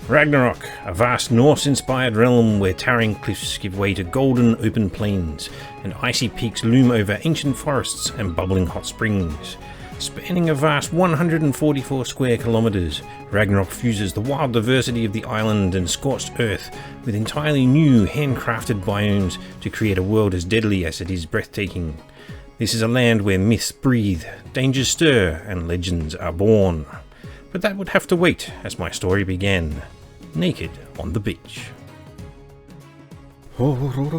Ragnarock, a vast Norse-inspired realm where towering cliffs give way to golden open plains, and icy peaks loom over ancient forests and bubbling hot springs. Spanning a vast 144 square kilometres, Ragnarock fuses the wild diversity of the island and scorched earth with entirely new handcrafted biomes to create a world as deadly as it is breathtaking. This is a land where myths breathe, dangers stir, and legends are born. But that would have to wait as my story began, naked on the beach. Alright,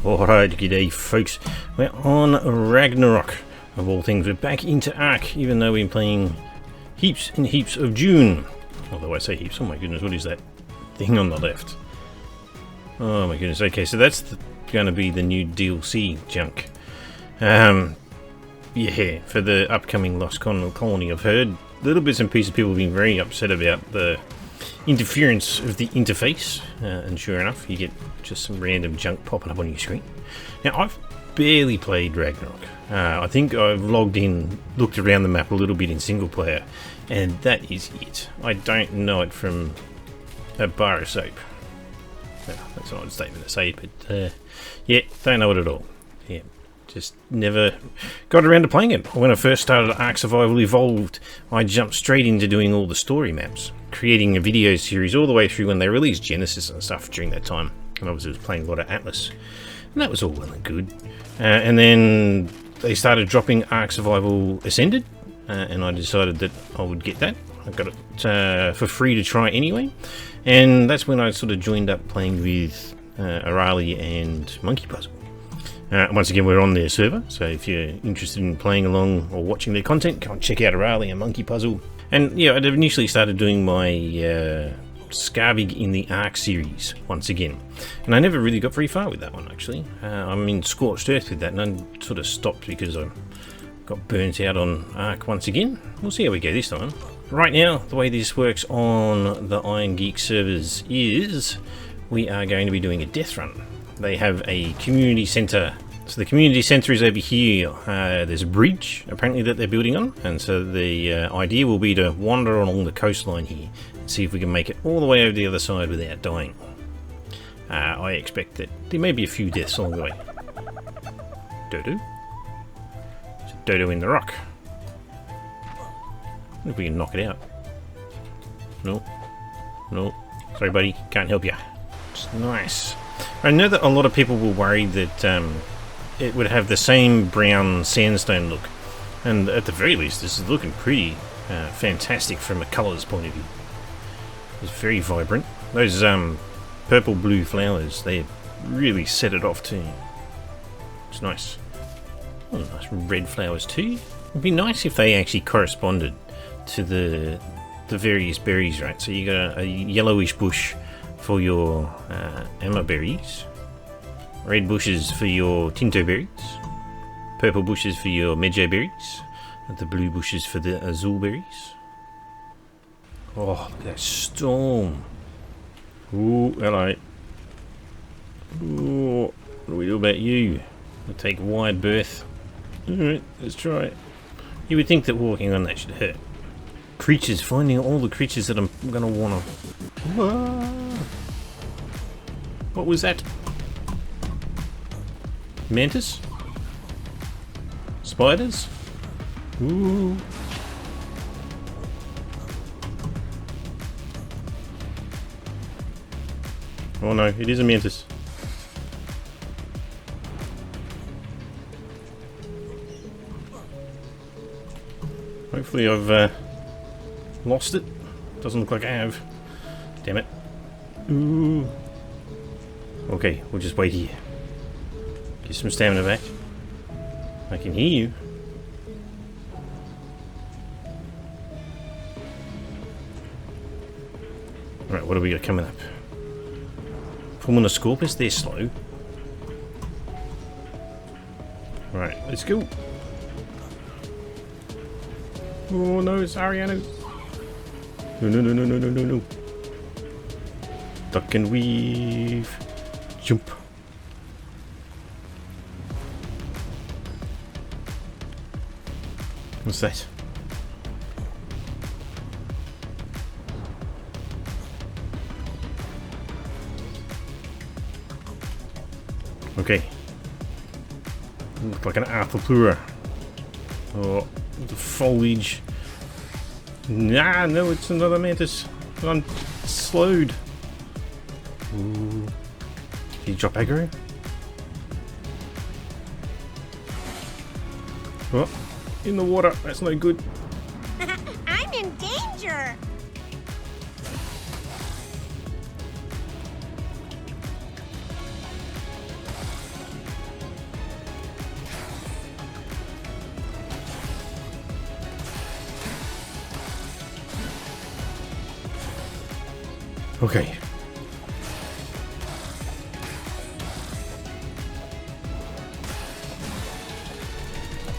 g'day folks, we're on Ragnarock. Of all things, we're back into Ark, even though we've been playing heaps and heaps of June. Although I say heaps, oh my goodness, what is that thing on the left? Oh my goodness, okay, so that's going to be the new DLC junk. Yeah, for the upcoming Lost Colony, I've heard little bits and pieces. People have been very upset about the interference of the interface, and sure enough, you get just some random junk popping up on your screen. Now, I've barely played Ragnarock. I think I've logged in, looked around the map a little bit in single player, and that is it. I don't know it from a bar of soap. Well, that's an odd statement to say, but yeah, don't know it at all. Yeah. Just never got around to playing it. When I first started Ark Survival Evolved, I jumped straight into doing all the story maps, creating a video series all the way through when they released Genesis and stuff during that time. And obviously I was playing a lot of Atlas, and that was all well and good. And then they started dropping Ark Survival Ascended, and I decided that I would get that. I got it for free to try anyway, and that's when I sort of joined up playing with Arali and Monkey Puzzle. Once again, we're on their server, so if you're interested in playing along or watching their content, come check out Arali and Monkey Puzzle. And yeah, I'd initially started doing my Skarbig in the Ark series once again, and I never really got very far with that one actually. I'm in Scorched Earth with that, and I sort of stopped because I got burnt out on Ark once again. We'll see how we go this time. Right now, the way this works on the Iron Geek servers is we are going to be doing a death run. They have a community centre. So the community centre is over here. There's a bridge, apparently, that they're building on. And so the idea will be to wander along the coastline here and see if we can make it all the way over the other side without dying. I expect that there may be a few deaths along the way. Dodo. There's a dodo in the rock. If we can knock it out. No. No. Sorry, buddy. Can't help you. It's nice. I know that a lot of people were worried that it would have the same brown sandstone look, and at the very least this is looking pretty fantastic from a colours point of view. It's very vibrant. Those purple blue flowers, they really set it off too. It's nice. Oh, nice red flowers too. It'd be nice if they actually corresponded to the various berries, right? So you got a yellowish bush for your amber berries, red bushes for your tinto berries, purple bushes for your mejo berries, and the blue bushes for the azul berries. Oh, look at that storm. Ooh, hello. Ooh, what do we do about you? We'll take a wide berth. Alright, let's try it. You would think that walking on that should hurt. Creatures, finding all the creatures that I'm going to want to... What was that? Mantis? Spiders? Ooh. Oh no, it is a mantis. Hopefully I've lost it. Doesn't look like I have. Damn it. Ooh. Okay, we'll just wait here. Get some stamina back. I can hear you. Right, what do we got coming up? Pulmonoscorpus, they're slow. Right, let's go. Oh no, it's Ariano. No, no, no, no, no, no, no, no. Duck and weave. Jump. What's that? Okay. Look like an Arthropleura. Oh, the foliage. Nah, no, it's another mantis. I'm slowed. Ooh. Did he drop aggro? Oh, in the water. That's no good. I'm in danger. Okay.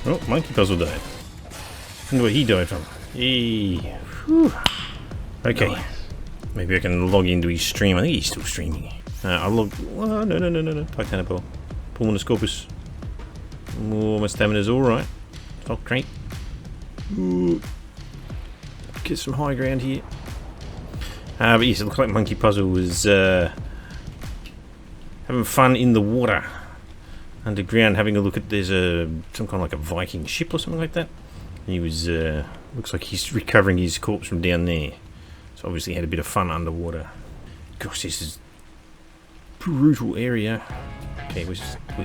Oh, monkey puzzle died. Wonder where he died from. Yay. Whew. Okay. Nice. Maybe I can log into his stream. I think he's still streaming. I'll log. Oh, no. Titanoboa. Pulmonoscorpus. Oh, my stamina's alright. Not great. Ooh. Get some high ground here. But yes, it looks like Monkey Puzzle was having fun in the water. Underground, having a look at, there's some kind of like a Viking ship or something like that. He was, looks like he's recovering his corpse from down there. So obviously had a bit of fun underwater. Gosh, this is brutal area. Okay, we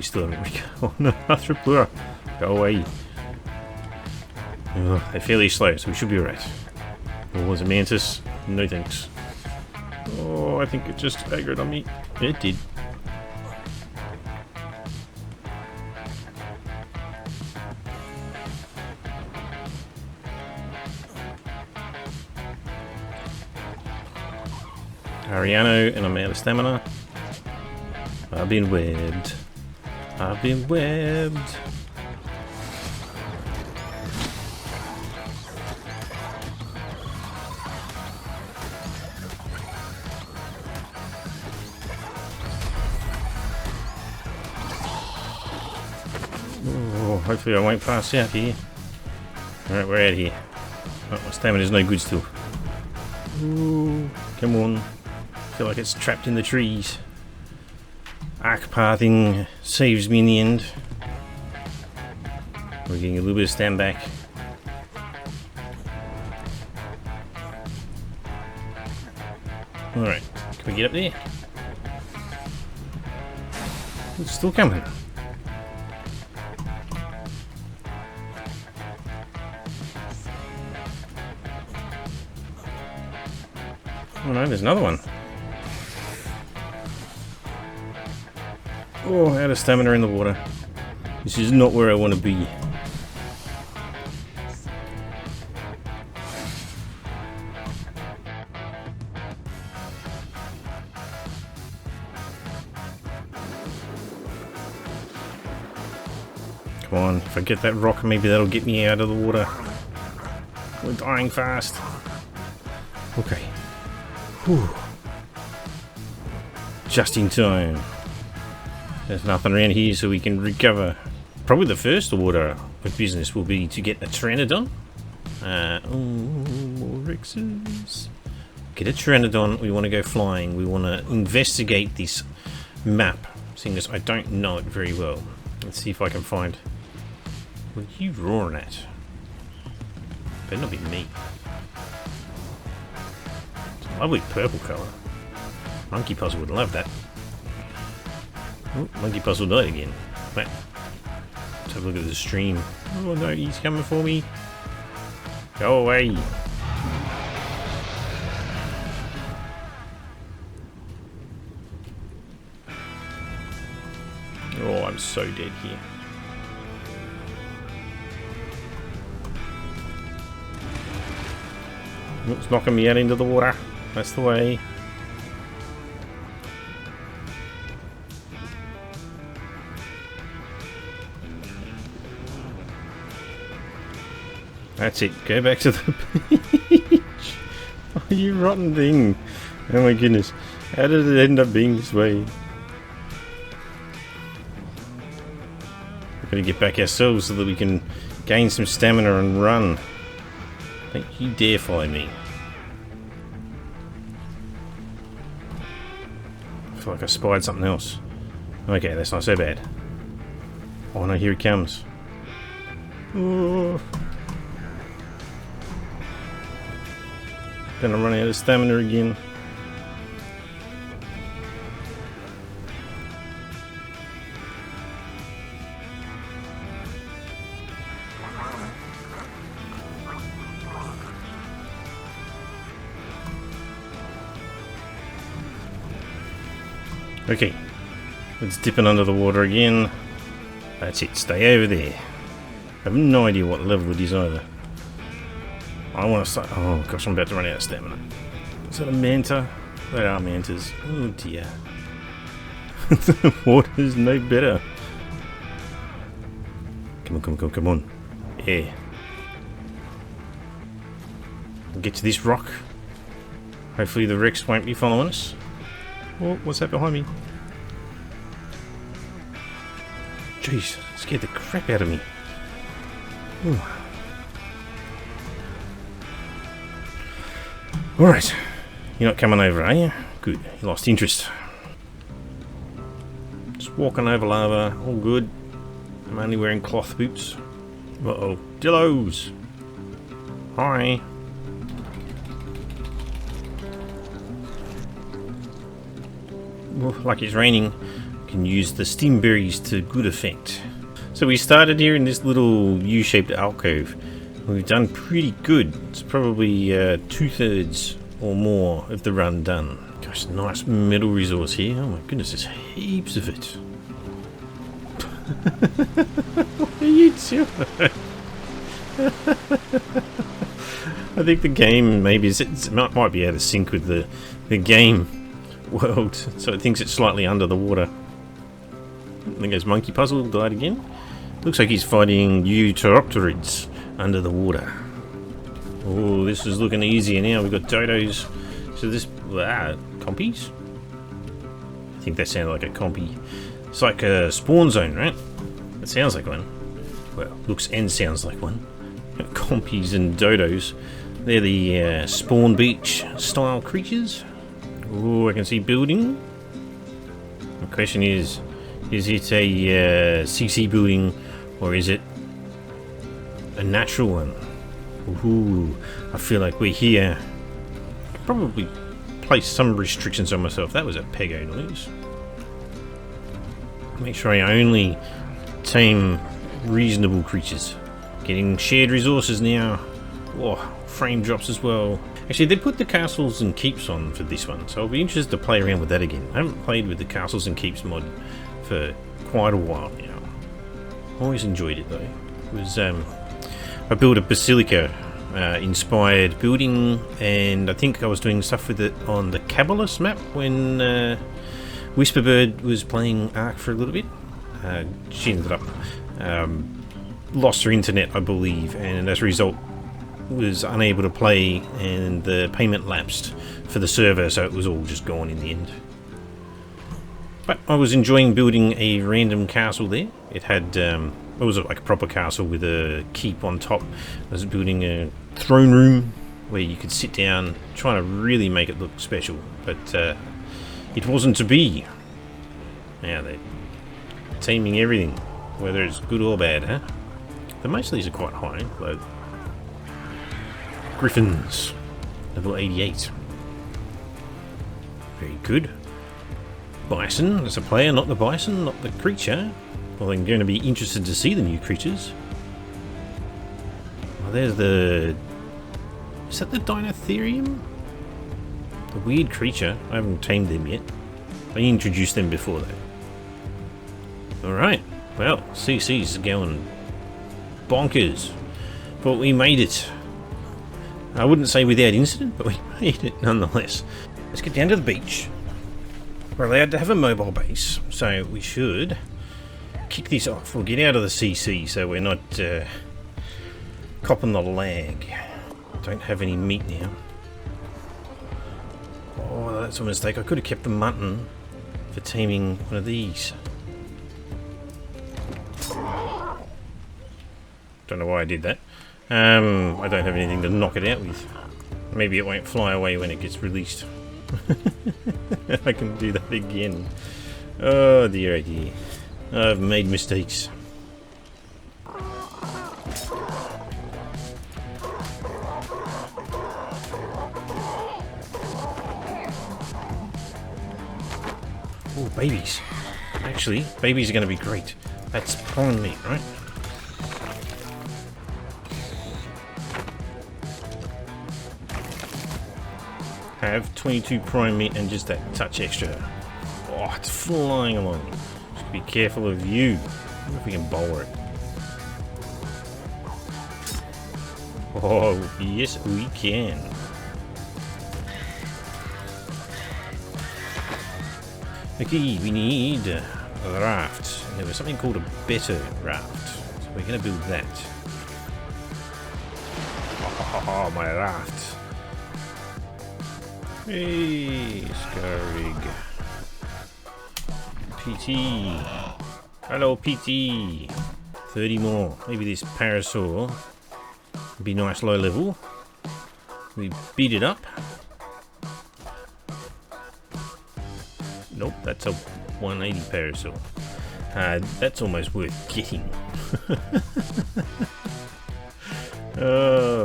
still haven't recovered. Oh no, Arthropleura. Go away. Oh, they're fairly slow, so we should be alright. Oh, was a mantis? No thanks. Oh, I think it just aggroed on me. It did. Ariano, and I'm out of stamina. I've been webbed. I've been webbed. Oh, hopefully I won't pass out here. Alright, we're out of here. Oh, my stamina's no good still. Ooh, come on. I feel like it's trapped in the trees. Arc pathing saves me in the end. We're getting a little bit of stand back. Alright, can we get up there? It's still coming. Oh no, there's another one. Oh, out of stamina in the water. This is not where I want to be. Come on, if I get that rock, maybe that'll get me out of the water. We're dying fast. Okay. Whew. Just in time. There's nothing around here so we can recover. Probably the first order of business will be to get a Pteranodon. More Rexes. Get a Pteranodon. We want to go flying. We want to investigate this map, seeing as I don't know it very well. Let's see if I can find... What are you roaring at? Better not be me. It's a lovely purple colour. Monkey Puzzle would love that. Oh, Monkey Puzzle died again. Wait. Let's have a look at the stream. Oh no, he's coming for me. Go away. Oh, I'm so dead here. Oh, it's knocking me out into the water. That's the way. That's it, go back to the beach. Oh, you rotten thing. Oh my goodness. How did it end up being this way? We're going to get back ourselves so that we can gain some stamina and run. Don't you dare follow me. I feel like I spied something else. Okay, that's not so bad. Oh no, here he comes. Oh. Gonna run out of stamina again. Okay, it's dipping under the water again. That's it, stay over there. I have no idea what level it is either. I want to start. Oh gosh, I'm about to run out of stamina. Is that a manta? They are mantas. Oh dear. The water's no better. Come on. Yeah. We'll get to this rock. Hopefully the Rex won't be following us. Oh, what's that behind me? Jeez, scared the crap out of me. Ooh. Alright, you're not coming over, are you? Good, you lost interest. Just walking over lava, all good. I'm only wearing cloth boots. Uh-oh, Dillos! Hi! Well, like it's raining, you can use the stim berries to good effect. So we started here in this little U-shaped alcove. We've done pretty good. It's probably 2/3 or more of the run done. Gosh, nice metal resource here. Oh my goodness, there's heaps of it. What are you doing? I think the game maybe it might be out of sync with the game world, so it thinks it's slightly under the water. I think his monkey puzzle died again. Looks like he's fighting Euteropterids under the water. Oh, this is looking easier now. We've got dodos. So this compies? I think that sounded like a compy. It's like a spawn zone, right? It sounds like one. Well, looks and sounds like one. Compies and dodos. They're the spawn beach style creatures. Oh, I can see building. The question is it a CC building or is it a natural one? Ooh, I feel like we're here. Probably place some restrictions on myself. That was a pego noise. Make sure I only tame reasonable creatures. Getting shared resources now. Oh, frame drops as well. Actually, they put the castles and keeps on for this one, so I'll be interested to play around with that again. I haven't played with the castles and keeps mod for quite a while now. Always enjoyed it though. It was I built a Basilica inspired building, and I think I was doing stuff with it on the Caballus map when Whisperbird was playing Ark for a little bit. She ended up lost her internet, I believe, and as a result was unable to play, and the payment lapsed for the server, so it was all just gone in the end. But I was enjoying building a random castle there. It had it was like a proper castle with a keep on top. I was building a throne room where you could sit down, trying to really make it look special, but it wasn't to be. Now they're taming everything, whether it's good or bad, huh? But most of these are quite high, though. Griffins, level 88. Very good. Bison as a player, not the bison, not the creature. Well, I'm going to be interested to see the new creatures. Well, there's the... Is that the Dinotherium? The weird creature. I haven't tamed them yet. I introduced them before though. Alright, well, CC's going bonkers. But we made it. I wouldn't say without incident, but we made it nonetheless. Let's get down to the beach. We're allowed to have a mobile base, so we should kick this off. We'll get out of the CC so we're not copping the lag. Don't have any meat now. Oh, that's a mistake. I could have kept the mutton for taming one of these. Don't know why I did that. I don't have anything to knock it out with. Maybe it won't fly away when it gets released. I can do that again. Oh dear, oh dear. I've made mistakes. Oh, babies. Actually, babies are going to be great. That's prime meat, right? Have 22 prime meat and just that touch extra. Oh, it's flying along. Just be careful of you. I wonder if we can bowl it. Oh, yes, we can. Okay, we need a raft. And there was something called a better raft. So we're going to build that. Oh, my raft. Hey, Scarrig. PT. Hello, PT. 30 more. Maybe this parasaur would be nice low level. We beat it up. Nope, that's a 180 parasaur. That's almost worth getting.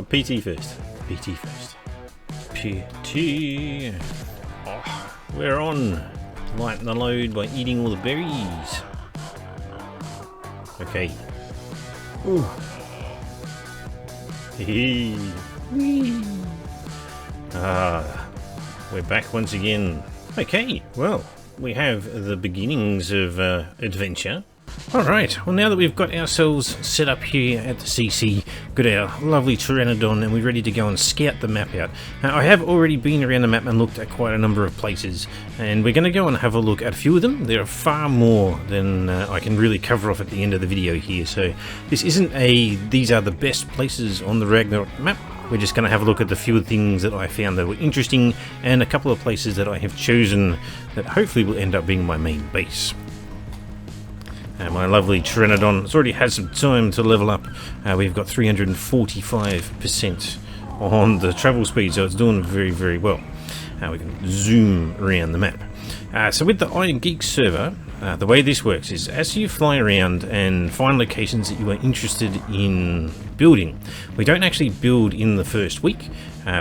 PT first. PT first. PT. Oh, we're on. Lighten the load by eating all the berries. Okay. Ooh. Hee. Whee. We're back once again. Okay, well, we have the beginnings of adventure. Alright, well now that we've got ourselves set up here at the CC, got our lovely Pteranodon, and we're ready to go and scout the map out. Now, I have already been around the map and looked at quite a number of places, and we're going to go and have a look at a few of them. There are far more than I can really cover off at the end of the video here, so this isn't these are the best places on the Ragnarock map. We're just going to have a look at the few things that I found that were interesting, and a couple of places that I have chosen that hopefully will end up being my main base. My lovely Pteranodon has already had some time to level up. We've got 345% on the travel speed, so it's doing very, very well. We can zoom around the map. So with the Iron Geek server, the way this works is as you fly around and find locations that you are interested in building, we don't actually build in the first week.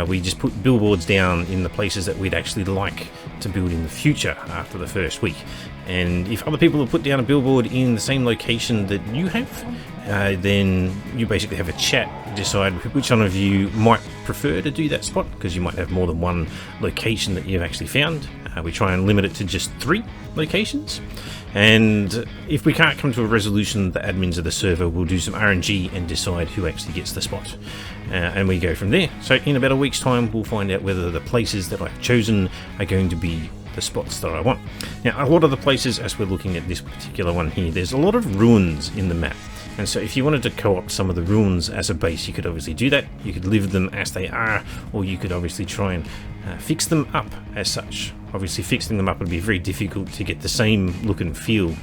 We just put billboards down in the places that we'd actually like to build in the future after the first week. And if other people have put down a billboard in the same location that you have, then you basically have a chat, decide which one of you might prefer to do that spot, because you might have more than one location that you've actually found. We try and limit it to just 3 locations, and if we can't come to a resolution, the admins of the server will do some RNG and decide who actually gets the spot, and we go from there. So in about a week's time, we'll find out whether the places that I've chosen are going to be the spots that I want. Now, a lot of the places, as we're looking at this particular one here, there's a lot of ruins in the map, and so if you wanted to co-opt some of the ruins as a base, you could obviously do that. You could leave them as they are, or you could obviously try and fix them up as such. Obviously fixing them up would be very difficult to get the same look and feel,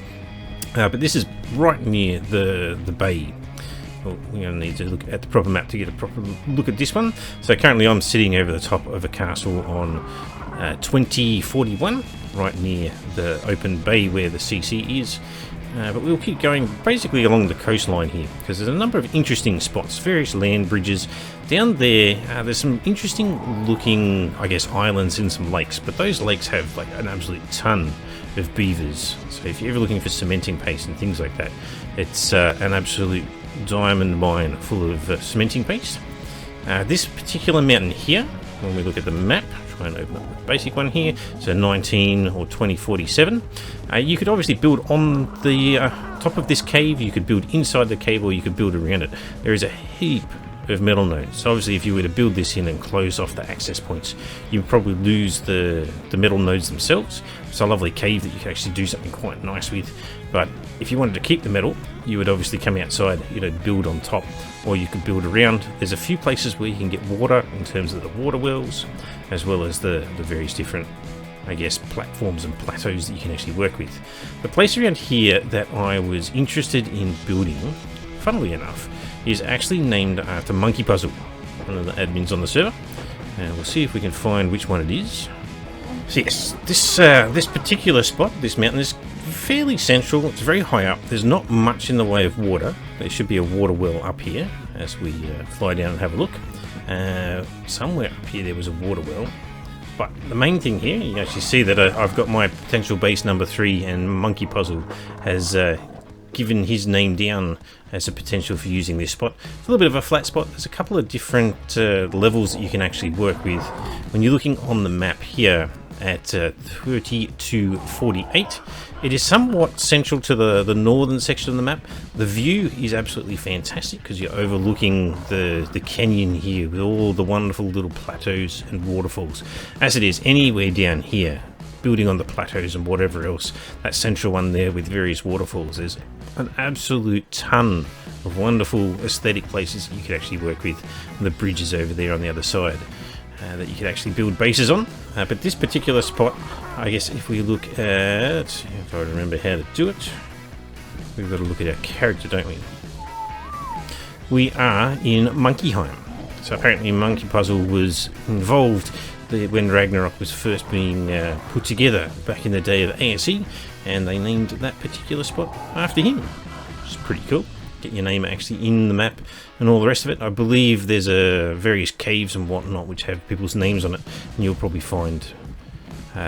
but this is right near the bay. Well, we're going to need to look at the proper map to get a proper look at this one. So currently I'm sitting over the top of a castle on 2041, right near the open bay where the CC is. But we'll keep going basically along the coastline here, because there's a number of interesting spots, various land bridges. Down there, there's some interesting looking, I guess, islands and some lakes, but those lakes have like an absolute ton of beavers. So if you're ever looking for cementing paste and things like that, it's an absolute diamond mine full of cementing paste. This particular mountain here, when we look at the map, try and open up the basic one here, so 19 or 2047. You could obviously build on the top of this cave, you could build inside the cave, or you could build around it. There is a heap of metal nodes, so obviously if you were to build this in and close off the access points, you would probably lose the metal nodes themselves. It's a lovely cave that you can actually do something quite nice with, but if you wanted to keep the metal, you would obviously come outside, build on top, or you could build around. There's a few places where you can get water in terms of the water wells, as well as the various different I guess, platforms and plateaus that you can actually work with. The place around here that I was interested in building, funnily enough, is actually named after Monkey Puzzle, one of the admins on the server. And we'll see if we can find which one it is. So yes, this particular spot, this mountain, is fairly central. It's very high up. There's not much in the way of water. There should be a water well up here as we fly down and have a look. Somewhere up here there was a water well. But the main thing here, you actually see that I've got my potential base number 3, and Monkey Puzzle has given his name down as a potential for using this spot. It's a little bit of a flat spot. There's a couple of different levels that you can actually work with. When you're looking on the map here at 30 to 48, it is somewhat central to the northern section of the map. The view is absolutely fantastic because you're overlooking the canyon here with all the wonderful little plateaus and waterfalls. As it is anywhere down here, building on the plateaus and whatever else, that central one there with various waterfalls, there's an absolute ton of wonderful aesthetic places you could actually work with, and the bridges over there on the other side that you could actually build bases on. But this particular spot, I guess if we look at, if I remember how to do it, we've got to look at our character, don't we? We are in Monkeyheim. So apparently Monkey Puzzle was involved when Ragnarock was first being put together back in the day of ASE, and they named that particular spot after him, which is pretty cool. Get your name actually in the map and all the rest of it. I believe there's various caves and whatnot which have people's names on it, and you'll probably find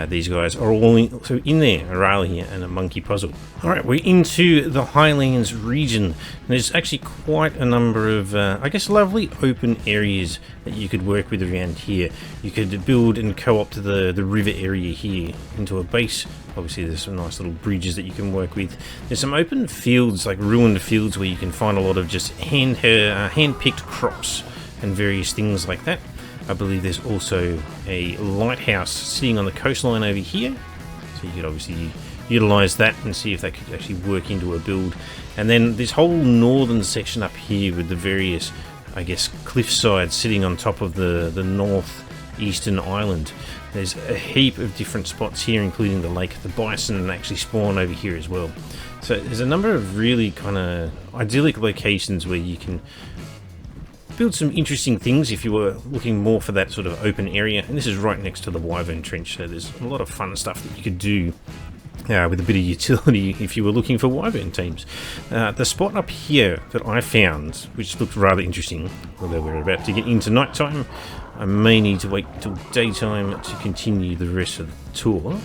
these guys are all in there, Aralia and a Monkey Puzzle. Alright, we're into the Highlands region, and there's actually quite a number of, I guess, lovely open areas that you could work with around here. You could build and co-op to the river area here into a base. Obviously there's some nice little bridges that you can work with. There's some open fields, like ruined fields, where you can find a lot of just hand-picked crops and various things like that. I believe there's also a lighthouse sitting on the coastline over here, so you could obviously utilise that and see if that could actually work into a build. And then this whole northern section up here with the various, I guess, cliff sides sitting on top of the northeastern island. There's a heap of different spots here, including the lake. The bison actually spawn over here as well. So there's a number of really kind of idyllic locations where you can build some interesting things if you were looking more for that sort of open area. And this is right next to the Wyvern Trench, so there's a lot of fun stuff that you could do with a bit of utility if you were looking for Wyvern teams. The spot up here that I found, which looked rather interesting, although we're about to get into nighttime, I may need to wait till daytime to continue the rest of the tour.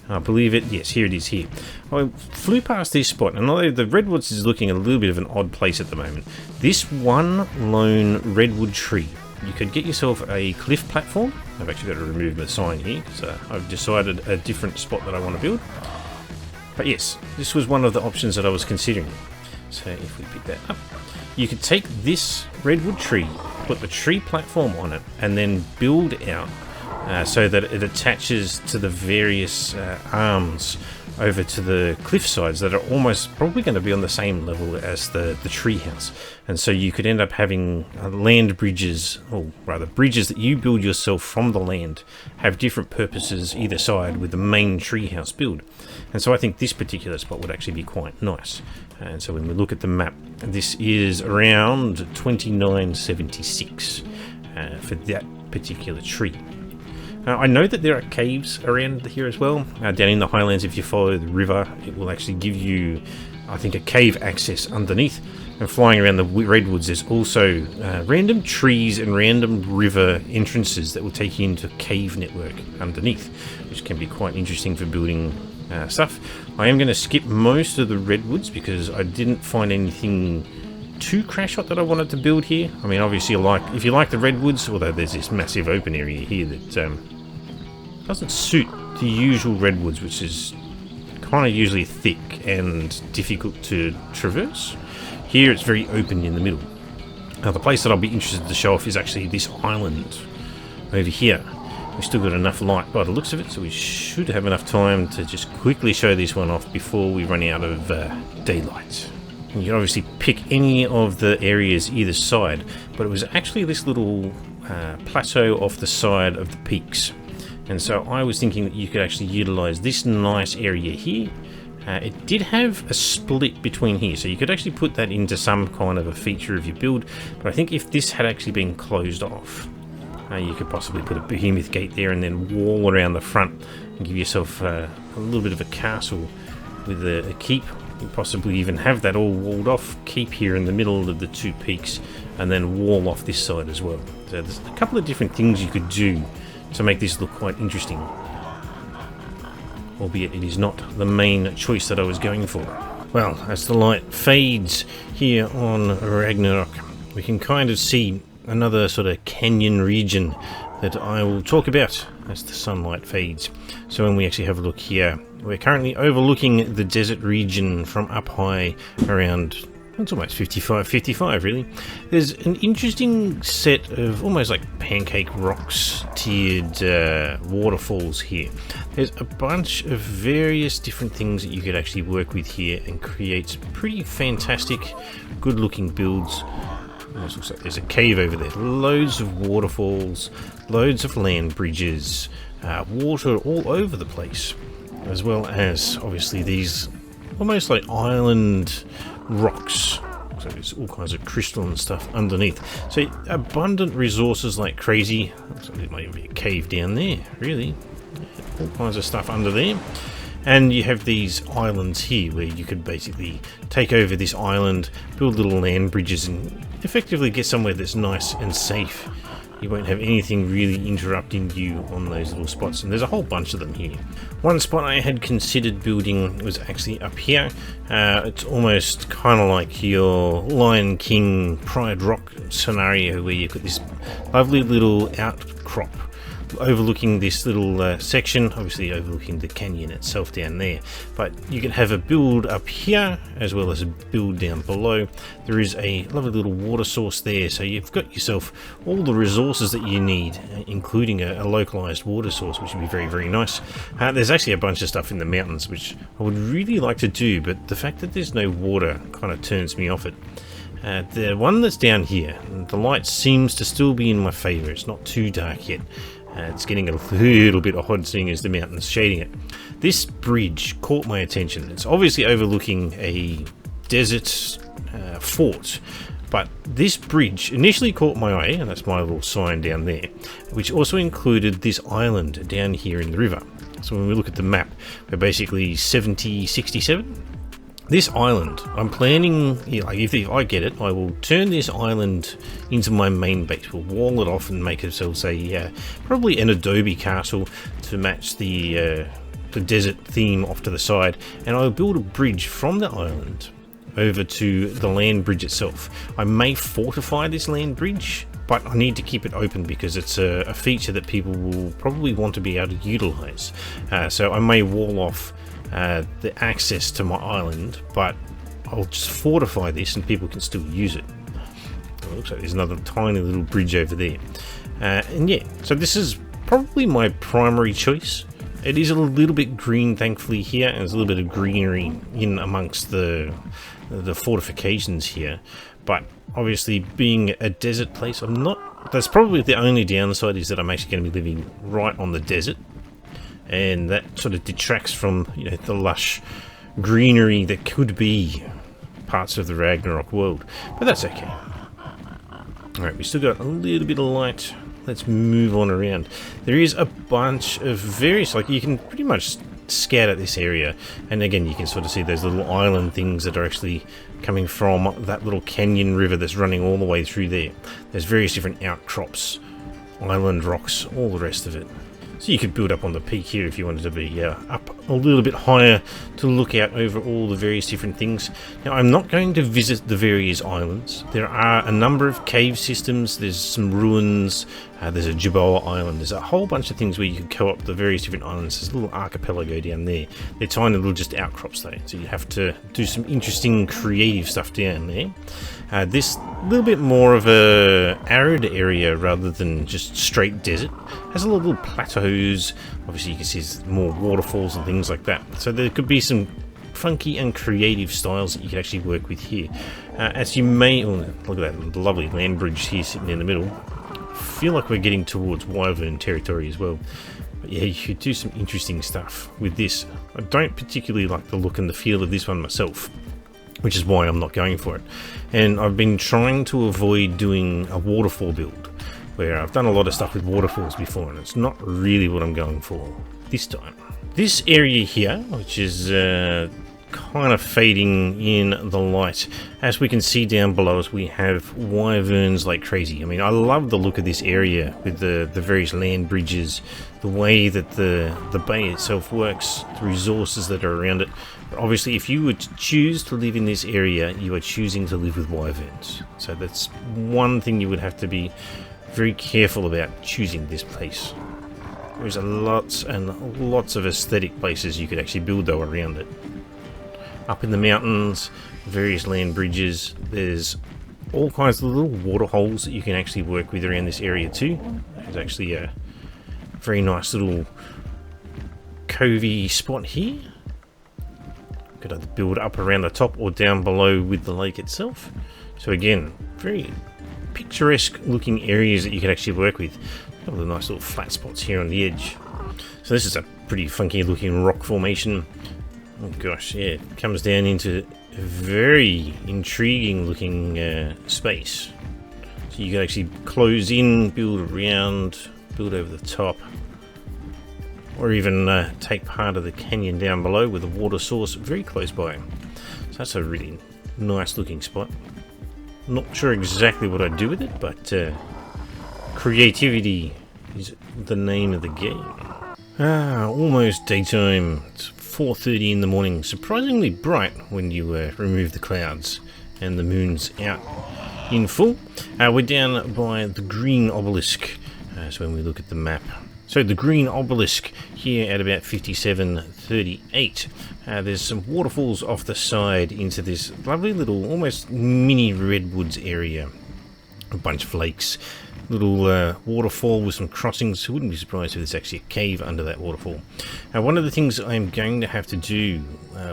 I believe it, yes, here it is here. I flew past this spot, and although the redwoods is looking a little bit of an odd place at the moment, this one lone redwood tree, you could get yourself a cliff platform. I've actually got to remove the sign here because I've decided a different spot that I want to build. But yes, this was one of the options that I was considering. So if we pick that up, you could take this redwood tree, put the tree platform on it, and then build out so that it attaches to the various arms over to the cliff sides that are almost probably going to be on the same level as the tree house. And so you could end up having land bridges, or rather bridges that you build yourself from the land, have different purposes either side with the main tree house build. And so I think this particular spot would actually be quite nice. And so when we look at the map, this is around 2976 for that particular tree. I know that there are caves around here as well. Down in the Highlands, if you follow the river, it will actually give you, I think, a cave access underneath. And flying around the redwoods, there's also random trees and random river entrances that will take you into a cave network underneath, which can be quite interesting for building stuff. I am going to skip most of the redwoods because I didn't find anything too crash hot that I wanted to build here. I mean, obviously, if you like the redwoods, although there's this massive open area here that doesn't suit the usual redwoods, which is kind of usually thick and difficult to traverse. Here it's very open in the middle. Now the place that I'll be interested to show off is actually this island over here. We've still got enough light by the looks of it, so we should have enough time to just quickly show this one off before we run out of daylight. And you can obviously pick any of the areas either side, but it was actually this little plateau off the side of the peaks. And so I was thinking that you could actually utilize this nice area here. It did have a split between here, so you could actually put that into some kind of a feature of your build. But I think if this had actually been closed off, you could possibly put a behemoth gate there and then wall around the front and give yourself a little bit of a castle with a keep. You possibly even have that all walled off, keep here in the middle of the two peaks, and then wall off this side as well. So there's a couple of different things you could do to make this look quite interesting, albeit it is not the main choice that I was going for. Well, as the light fades here on Ragnarock, we can kind of see another sort of canyon region that I will talk about as the sunlight fades. So when we actually have a look here, we're currently overlooking the desert region from up high around, it's almost 55 really. There's an interesting set of almost like pancake rocks tiered waterfalls here. There's a bunch of various different things that you could actually work with here and create pretty fantastic, good looking builds. Almost looks like there's a cave over there. Loads of waterfalls, loads of land bridges, water all over the place, as well as obviously these almost like island rocks. So there's all kinds of crystal and stuff underneath. So abundant resources like crazy. Looks like there might even be a cave down there, really. All kinds of stuff under there. And you have these islands here where you could basically take over this island, build little land bridges, and effectively get somewhere that's nice and safe. You won't have anything really interrupting you on those little spots, and there's a whole bunch of them here. One spot I had considered building was actually up here. It's almost kind of like your Lion King Pride Rock scenario where you've got this lovely little outcrop overlooking this little section, obviously overlooking the canyon itself down there. But you can have a build up here as well as a build down below. There is a lovely little water source there, so you've got yourself all the resources that you need, including a localized water source, which would be very, very nice. There's actually a bunch of stuff in the mountains which I would really like to do, but the fact that there's no water kind of turns me off it. The one that's down here, the light seems to still be in my favor. It's not too dark yet. It's getting a little bit odd seeing as the mountain's shading it. This bridge caught my attention. It's obviously overlooking a desert fort, but this bridge initially caught my eye, and that's my little sign down there, which also included this island down here in the river. So when we look at the map, we're basically 67. This island, I'm planning, like if I get it, I will turn this island into my main base. We'll wall it off and make ourselves probably an adobe castle to match the desert theme off to the side, and I'll build a bridge from the island over to the land bridge itself. I may fortify this land bridge, but I need to keep it open because it's a feature that people will probably want to be able to utilize. So I may wall off the access to my island, but I'll just fortify this and people can still use it. It looks like there's another tiny little bridge over there. And yeah, so this is probably my primary choice. It is a little bit green, thankfully, here, and there's a little bit of greenery in amongst the fortifications here. But obviously, being a desert place, that's probably the only downside, is that I'm actually going to be living right on the desert. And that sort of detracts from the lush greenery that could be parts of the Ragnarock world, but that's okay. Alright, we still got a little bit of light. Let's move on around. There is a bunch of various, like you can pretty much scout at this area, and again you can sort of see those little island things that are actually coming from that little canyon river that's running all the way through there. There's various different outcrops, island rocks, all the rest of it. So you could build up on the peak here if you wanted to be up a little bit higher to look out over all the various different things. Now, I'm not going to visit the various islands. There are a number of cave systems, there's some ruins, there's a Jaboa island, there's a whole bunch of things where you could go up the various different islands. There's a little archipelago down there. They're tiny little just outcrops though, so you have to do some interesting creative stuff down there. This little bit more of a arid area rather than just straight desert. Has a lot of little plateaus. Obviously you can see more waterfalls and things like that. So there could be some funky and creative styles that you could actually work with here. As you may, look at that lovely land bridge here sitting in the middle. I feel like we're getting towards wyvern territory as well. But yeah, you could do some interesting stuff with this. I don't particularly like the look and the feel of this one myself, which is why I'm not going for it. And I've been trying to avoid doing a waterfall build, where I've done a lot of stuff with waterfalls before, and it's not really what I'm going for this time. This area here, which is kind of fading in the light, as we can see down below us, we have wyverns like crazy. I mean, I love the look of this area with the various land bridges, the way that the bay itself works, the resources that are around it. But obviously, if you would choose to live in this area, you are choosing to live with wyverns. So that's one thing you would have to be very careful about choosing this place. There's lots and lots of aesthetic places you could actually build though around it. Up in the mountains, various land bridges, there's all kinds of little water holes that you can actually work with around this area too. There's actually a very nice little covey spot here. Could either build up around the top or down below with the lake itself. So again, very picturesque looking areas that you can actually work with. All the nice little flat spots here on the edge. So this is a pretty funky looking rock formation. Oh gosh, yeah, it comes down into a very intriguing looking space. So you can actually close in, build around, build over the top, or even take part of the canyon down below with a water source very close by. So that's a really nice looking spot. Not sure exactly what I'd do with it, but creativity is the name of the game. Almost daytime. It's 4:30 in the morning. Surprisingly bright when you remove the clouds, and the moon's out in full. We're down by the green obelisk. So when we look at the map, so the green obelisk here at about 57:38. There's some waterfalls off the side into this lovely little almost mini redwoods area. A bunch of lakes, little waterfall with some crossings. I wouldn't be surprised if there's actually a cave under that waterfall. One of the things I'm going to have to do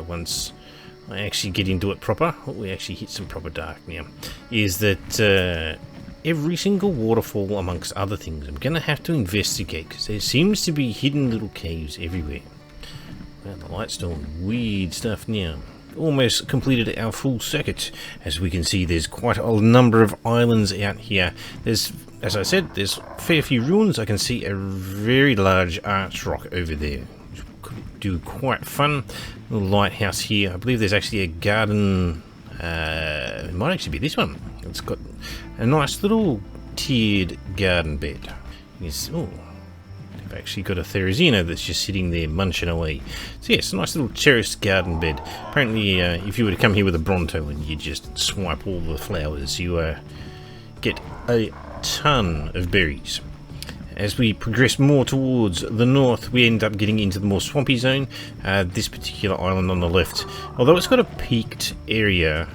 once I actually get into it proper, we actually hit some proper dark now, is that every single waterfall, amongst other things, I'm going to have to investigate, because there seems to be hidden little caves everywhere. Well, the light's doing weird stuff now. Almost completed our full circuit. As we can see, there's quite a number of islands out here. There's, as I said, there's a fair few ruins. I can see a very large arch rock over there, which could do quite fun. A little lighthouse here. I believe there's actually a garden. It might actually be this one. It's got a nice little tiered garden bed. Oh, they've actually got a Therizino that's just sitting there munching away. So yes, a nice little terraced garden bed. Apparently, if you were to come here with a Bronto and you just swipe all the flowers, you get a ton of berries. As we progress more towards the north, we end up getting into the more swampy zone. This particular island on the left, although it's got a peaked area,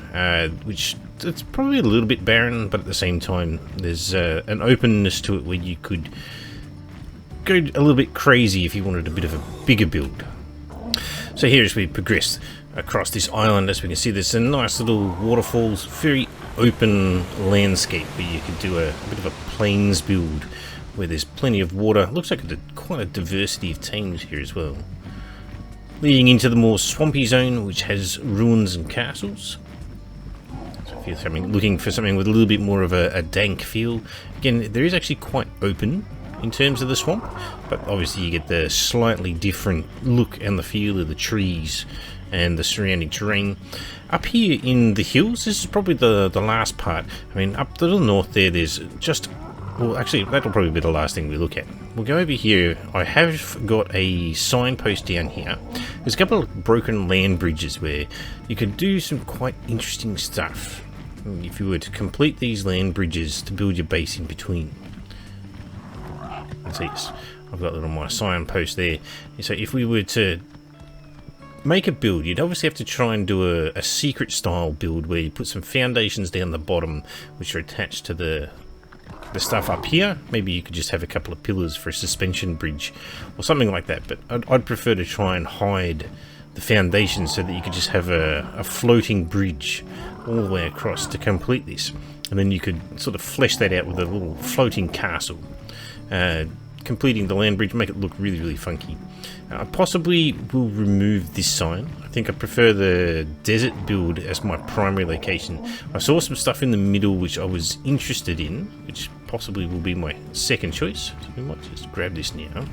which it's probably a little bit barren, but at the same time, there's an openness to it where you could go a little bit crazy if you wanted a bit of a bigger build. So here, as we progress across this island, as we can see, there's some nice little waterfalls, very open landscape where you could do a bit of a plains build, where there's plenty of water. Looks like quite a diversity of teams here as well. Leading into the more swampy zone, which has ruins and castles. So if you're looking for something with a little bit more of a dank feel, again, there is actually quite open in terms of the swamp, but obviously you get the slightly different look and the feel of the trees and the surrounding terrain. Up here in the hills, this is probably the last part. I mean, up to the north there's just... Well, actually, that'll probably be the last thing we look at. We'll go over here. I have got a signpost down here. There's a couple of broken land bridges where you could do some quite interesting stuff if you were to complete these land bridges to build your base in between. So yes, I've got little my signpost there. So if we were to make a build, you'd obviously have to try and do a secret style build where you put some foundations down the bottom which are attached to the stuff up here. Maybe you could just have a couple of pillars for a suspension bridge or something like that, but I'd prefer to try and hide the foundation so that you could just have a floating bridge all the way across to complete this, and then you could sort of flesh that out with a little floating castle. completing the land bridge, make it look really, really funky. I possibly will remove this sign. I think I prefer the desert build as my primary location. I saw some stuff in the middle which I was interested in, which possibly will be my second choice. So we might just grab this now.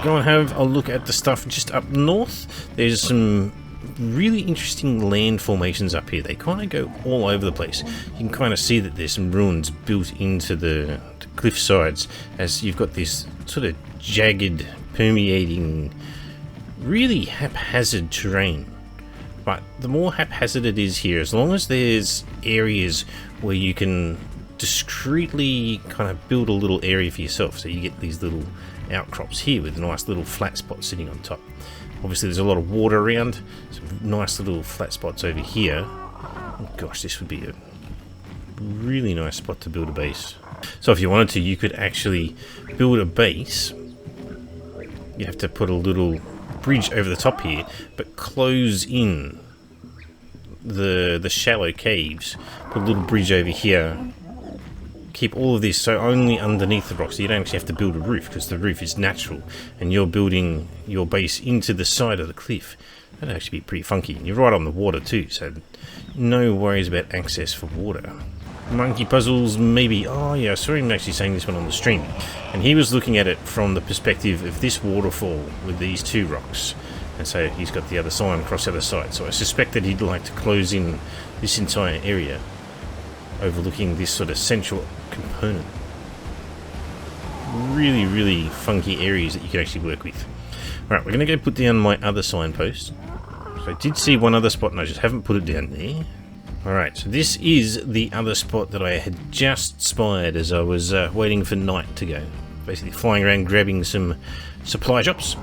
Go and have a look at the stuff just up north. There's some really interesting land formations up here. They kind of go all over the place. You can kind of see that there's some ruins built into the cliff sides, as you've got this sort of jagged, permeating, really haphazard terrain. But the more haphazard it is here, as long as there's areas where you can discreetly kind of build a little area for yourself, so you get these little outcrops here with a nice little flat spot sitting on top. Obviously there's a lot of water around, some nice little flat spots over here. Oh gosh, this would be a really nice spot to build a base. So if you wanted to, you could actually build a base. You have to put a little bridge over the top here, but close in the shallow caves. Put a little bridge over here. Keep all of this so only underneath the rocks, so you don't actually have to build a roof, because the roof is natural and you're building your base into the side of the cliff. That'd actually be pretty funky. And you're right on the water too, so no worries about access for water. Monkey puzzles, maybe. Oh yeah, I saw him actually saying this one on the stream, and he was looking at it from the perspective of this waterfall with these two rocks, and so he's got the other sign across the other side. So I suspect that he'd like to close in this entire area, overlooking this sort of central component. Really, really funky areas that you can actually work with. Alright, we're going to go put down my other signpost. So I did see one other spot and I just haven't put it down there. Alright, so this is the other spot that I had just spied as I was waiting for night to go. Basically flying around grabbing some supply drops.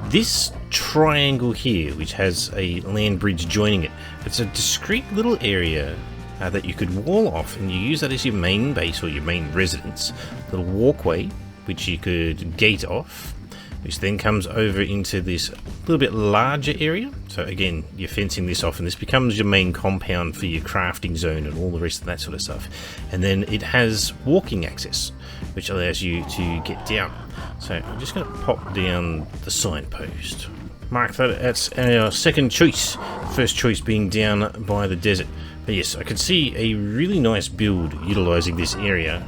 This triangle here, which has a land bridge joining it, it's a discrete little area that you could wall off, and you use that as your main base or your main residence. Little walkway which you could gate off, which then comes over into this little bit larger area. So again, you're fencing this off and this becomes your main compound for your crafting zone and all the rest of that sort of stuff. And then it has walking access, which allows you to get down. So I'm just going to pop down the signpost. Mark that as our second choice, first choice being down by the desert. But yes, I could see a really nice build utilising this area.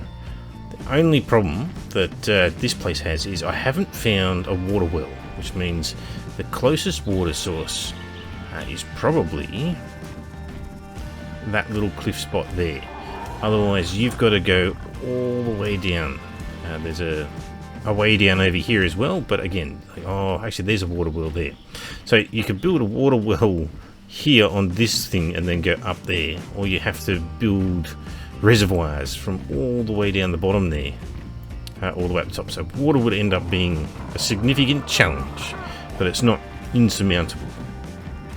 The only problem that this place has is I haven't found a water well, which means the closest water source is probably that little cliff spot there. Otherwise, you've got to go all the way down. There's a way down over here as well, but again, oh, actually there's a water well there. So you could build a water well here on this thing and then go up there, or you have to build reservoirs from all the way down the bottom there, all the way up the top. So water would end up being a significant challenge, but it's not insurmountable.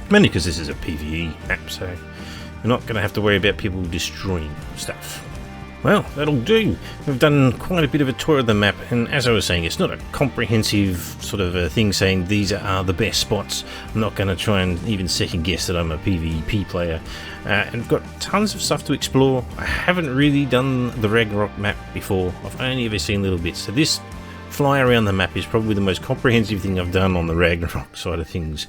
Mainly because this is a PvE map, so you're not going to have to worry about people destroying stuff. Well, that'll do. We've done quite a bit of a tour of the map, and as I was saying, it's not a comprehensive sort of a thing saying these are the best spots. I'm not going to try and even second guess that I'm a PvP player. And we've got tons of stuff to explore. I haven't really done the Ragnarock map before. I've only ever seen little bits. So this fly around the map is probably the most comprehensive thing I've done on the Ragnarock side of things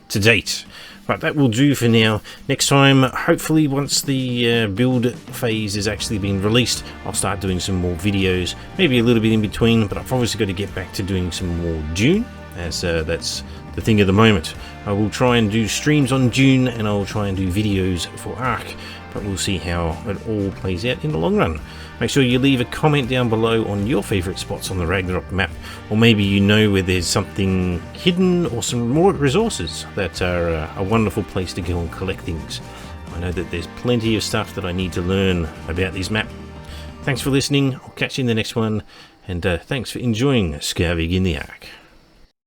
to date. But that will do for now. Next time, hopefully once the build phase is actually being released, I'll start doing some more videos, maybe a little bit in between, but I've obviously got to get back to doing some more Dune, as that's the thing at the moment. I will try and do streams on Dune, and I'll try and do videos for Ark, but we'll see how it all plays out in the long run. Make sure you leave a comment down below on your favourite spots on the Ragnarock map, or maybe you know where there's something hidden or some more resources that are a wonderful place to go and collect things. I know that there's plenty of stuff that I need to learn about this map. Thanks for listening, I'll catch you in the next one, and thanks for enjoying Scavving in the Ark.